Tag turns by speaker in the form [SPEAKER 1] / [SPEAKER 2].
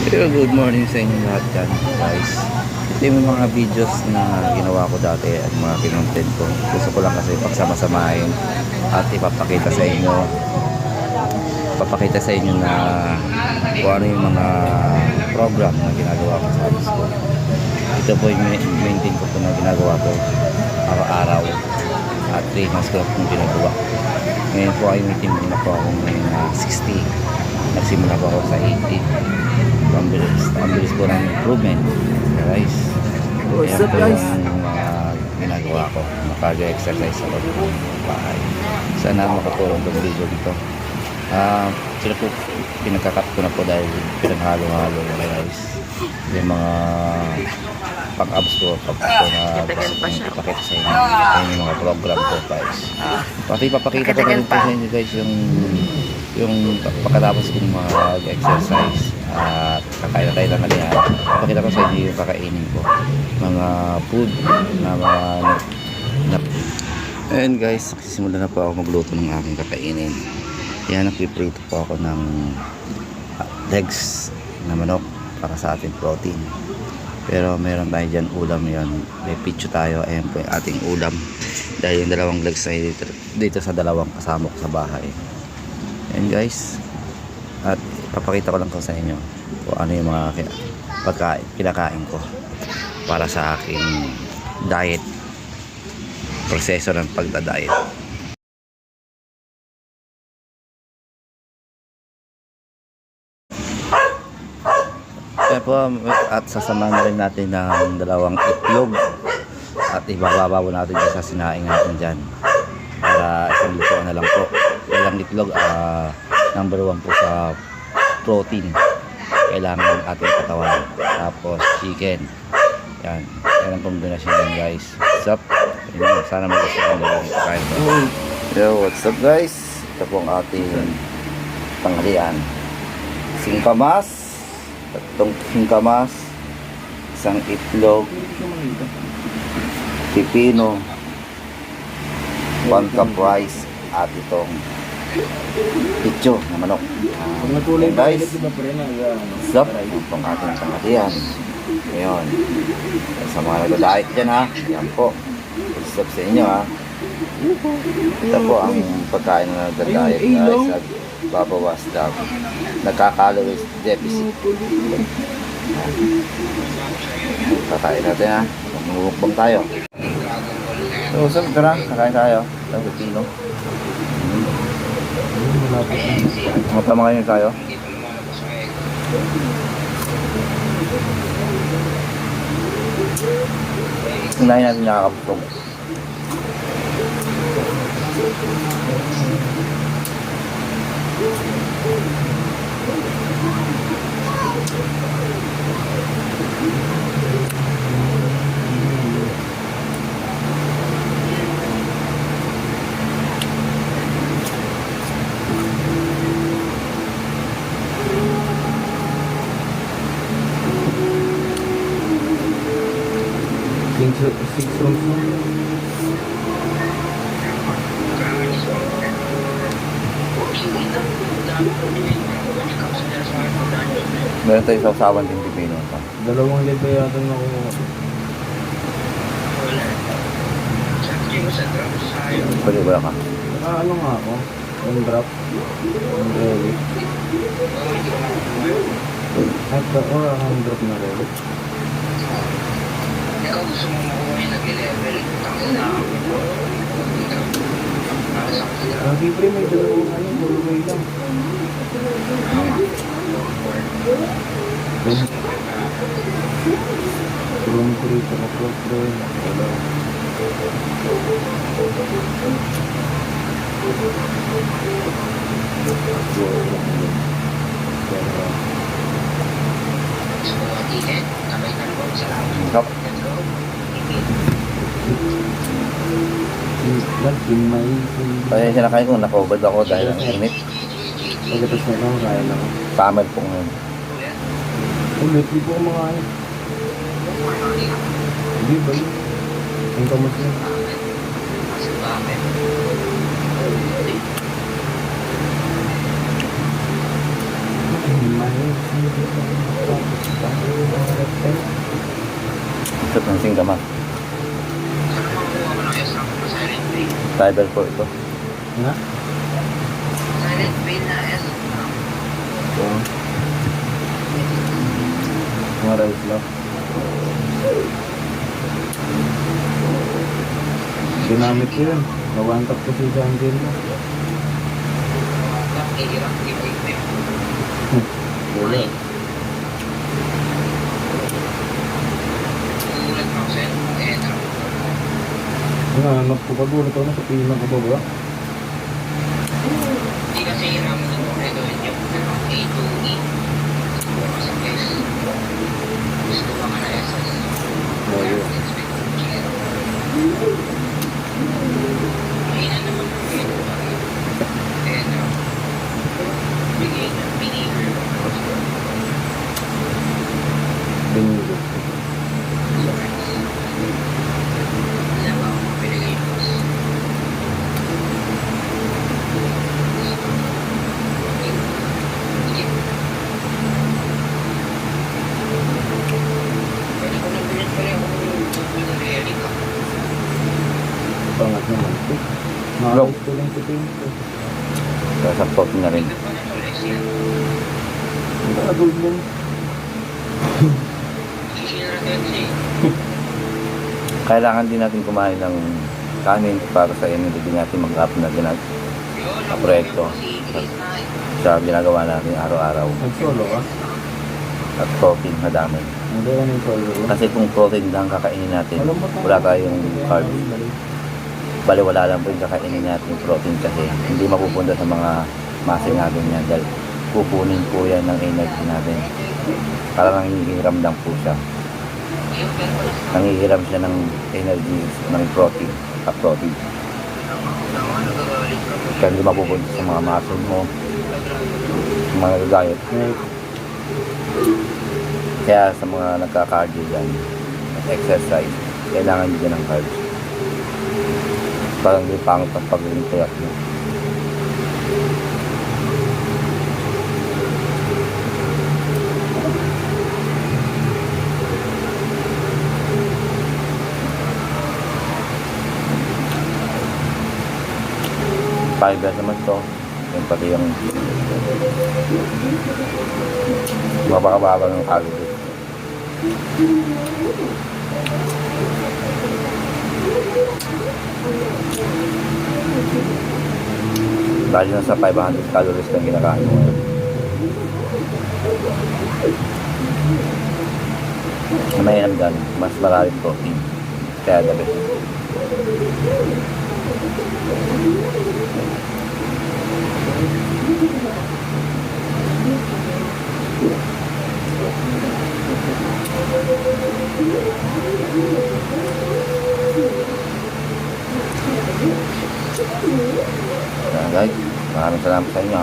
[SPEAKER 1] Pero good morning sa inyo lahat dyan, guys. Ito yung mga videos na ginawa ko dati at mga kinontent ko. Gusto ko lang kasi pagsama-samahin at ipapakita sa inyo na kung ano yung mga program na ginagawa ko sa office ko. Ito po yung maintain ko po na ginagawa ko araw-araw at 3 months ko na ginagawa. Ngayon po ay meeting na po ako ngayon 60. Nagsimula po ako sa 80. Ang bilis po ng improvement, guys.
[SPEAKER 2] What's
[SPEAKER 1] Ayan
[SPEAKER 2] up,
[SPEAKER 1] po
[SPEAKER 2] guys?
[SPEAKER 1] yung mga ginagawa ko. Mag-exercise ako sa bahay. Sana makatulong itong video dito. Sila po pinagkakat ko na po dahil pinaghalo-halo na, guys. Yung mga pang-abs ko na gusto kong ipakita sa inyo. Ayan yung mga program ko, guys. Pati ipapakita ko na rin po sa inyo, guys, yung pagkatapos kong mag-exercise at kakain na tayo ng alihan. Pakita ko sa inyo yung kakainin ko, mga food na and guys, simula na po ako magluto ng aking kakainin. Yan, nagpiprito po ako ng legs na manok para sa ating protein. Pero meron tayo dyan ulam, yan may pizza tayo. Ayan po yung ating ulam dahil yung dalawang legs ay dito sa dalawang kasama ko sa bahay. Ayan, guys, at papakita ko lang ko sa inyo kung ano yung mga kinakain ko para sa aking diet, proseso ng pagda-diet. Kaya po, at sasamahan na rin natin ng dalawang itlog at ibababaw natin sa sinaing natin dyan para isang lutuan na lang po. Walang itlog, number 1 po sa protein kailangan ng ating katawan. Tapos chicken, yan ang kombinasyon yan, guys. What's up? Sana magustuhan nyo yung kain ko. Yo, what's up, guys? Ito po ang ating tanghalian. Singkamas, tatlong singkamas, isang itlog, pipino, 1 cup rice, at itong pitcho na manok. Guys, stop itong ating tanghalian. Ngayon, sa mga nag-diet dyan, ha, yan po, stop sa inyo, ha. Ito po ang pagkain na nag-diet, guys, at babawas daw, nagka-calories deficit. Kakain natin, ha, mamumukbang tayo. So, usap, tara, kakain tayo ng pipino. Matama kayo tayo. Unahin natin nakakaputog.
[SPEAKER 2] Six rooms na.
[SPEAKER 1] Meron tayo sausawan din pipino.
[SPEAKER 2] 2 libre yata na kumuha.
[SPEAKER 1] Pwede ba ka?
[SPEAKER 2] Ano nga ako? Yung drop. Yung relic. At or ang drop na relic.
[SPEAKER 3] Ikaw gusto mo makuha yung nag-level.
[SPEAKER 2] Libre may 2 ano, bulugay lang. Tulong ko rito na program.
[SPEAKER 3] Sa mga tinet, kamay ka po sa laman.
[SPEAKER 1] Stop. Pasensya na kayo kung nakobad ako dahil ang init.
[SPEAKER 2] Pagkatapos na lang, kaya lang.
[SPEAKER 1] Summer po ngayon.
[SPEAKER 2] Ulit, di po kumakain. Hindi ba yun? Ang kamas na.
[SPEAKER 3] Sa bakit?
[SPEAKER 2] Mahal.
[SPEAKER 1] Ito ng singgamas.
[SPEAKER 3] Saan ang makukuha ko ng S-Rank na silent vein?
[SPEAKER 1] Fiber po ito.
[SPEAKER 2] Na?
[SPEAKER 3] Silent vein na S-Rank.
[SPEAKER 2] Oo. Mga rice lang. Ginamit ko yun. Nawantap ko si Jangel mo.
[SPEAKER 3] Hirap i-equip.
[SPEAKER 2] Wala.
[SPEAKER 3] Ulat mo sa S-Rank.
[SPEAKER 2] Nanganap ko pa gulat ako sa pinang ko ba?
[SPEAKER 3] Hindi kasi namin ito gagawin yung A to E. Siguro kasi guys, gusto ba nga na SS?
[SPEAKER 2] Oo.
[SPEAKER 3] Expect ko zero. Mahina naman ang gate ko rin. And, bigay na, behavior ng crossbow.
[SPEAKER 2] Binili.
[SPEAKER 3] So, guys, wala ba akong mapilagay yung boss? Sige. Pwede ko nang bilhin pala yung relic ko.
[SPEAKER 2] Pangat naman ito. Nakakit ko lang sa pinto.
[SPEAKER 1] Kaya sa top na rin.
[SPEAKER 3] Ito pa na to, Lexian.
[SPEAKER 2] Ang kaagod lang.
[SPEAKER 3] Sisira natin siya eh.
[SPEAKER 1] Kailangan din natin kumain ng kanin para sa energy natin mag-up na din natin
[SPEAKER 3] Yun,
[SPEAKER 1] sa proyekto.
[SPEAKER 3] si Grace na
[SPEAKER 1] Sa ginagawa natin araw-araw.
[SPEAKER 2] Nag-solo ka?
[SPEAKER 1] At protein na dami.
[SPEAKER 2] Hindi ka na yung solo ko.
[SPEAKER 1] Kasi kung protein lang kakainin natin, wala tayong carbs. Bali wala lang po yung kakainin natin protein kasi hindi mapupunta sa mga muscle natin yan dahil kukunin po yan ng energy natin. Parang nangihiram lang po siya. Nangihiram siya ng energy ng protein, protein. Kaya hindi mapupunta sa mga muscle mo, sa mga nagagayot. Kaya sa mga nagka-cardio yan, exercise, kailangan din ng carbs. Parang di pangit ang pag-iintayat mo. Fiber naman to. Yung pati yung mababa ng calories. Bali na sa 500 calories lang kinakain mo ngayon. May dyan, mas maraming protein. Kaya the best. Guys, maraming salamat sa inyo.